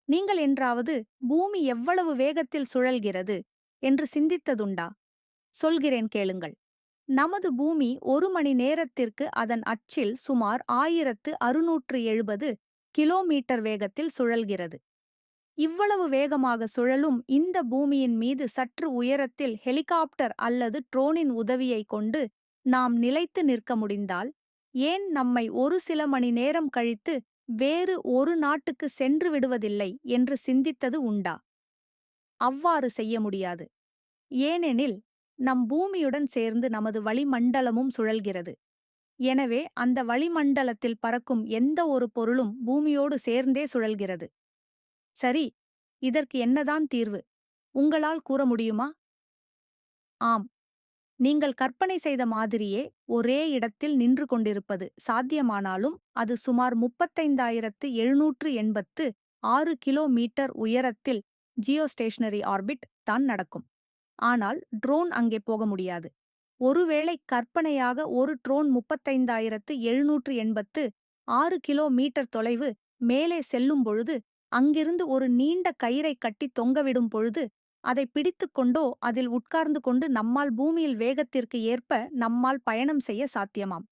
நீங்கள் என்றாவது பூமி எவ்வளவு வேகத்தில் சுழல்கிறது என்று சிந்தித்ததுண்டா? சொல்கிறேன் கேளுங்கள். நமது பூமி ஒரு மணி நேரத்திற்கு அதன் அச்சில் சுமார் 1670 கிலோமீட்டர் வேகத்தில் சுழல்கிறது. இவ்வளவு வேகமாக சுழலும் இந்த பூமியின் மீது சற்று உயரத்தில் ஹெலிகாப்டர் அல்லது ட்ரோனின் உதவியைக் கொண்டு நாம் நிலைத்து நிற்க முடிந்தால், ஏன் நம்மை ஒரு சில மணி நேரம் கழித்து வேறு ஒரு நாட்டுக்கு சென்று விடுவதில்லை என்று சிந்தித்தது உண்டா? அவ்வாறு செய்ய முடியாது. ஏனெனில் நம் பூமியுடன் சேர்ந்து நமது வளிமண்டலமும் சுழல்கிறது. எனவே அந்த வளிமண்டலத்தில் பறக்கும் எந்த ஒரு பொருளும் பூமியோடு சேர்ந்தே சுழல்கிறது. சரி, இதற்கு என்னதான் தீர்வு? உங்களால் கூற முடியுமா? ஆம், நீங்கள் கற்பனை செய்த மாதிரியே ஒரே இடத்தில் நின்று கொண்டிருப்பது சாத்தியமானாலும் அது சுமார் 35,786 கிலோமீட்டர் உயரத்தில் ஜியோஸ்டேஷனரி ஆர்பிட் தான் நடக்கும். ஆனால் ட்ரோன் அங்கே போக முடியாது. ஒருவேளை கற்பனையாக ஒரு ட்ரோன் 35,786 கிலோமீட்டர் தொலைவு மேலே செல்லும் பொழுது, அங்கிருந்து ஒரு நீண்ட கயிறை கட்டி தொங்கவிடும் பொழுது, அதை பிடித்துக் கொண்டோ அதில் உட்கார்ந்து கொண்டு நம்மால் பூமியில் வேகத்திற்கு ஏற்ப நம்மால் பயணம் செய்ய சாத்தியமாம்.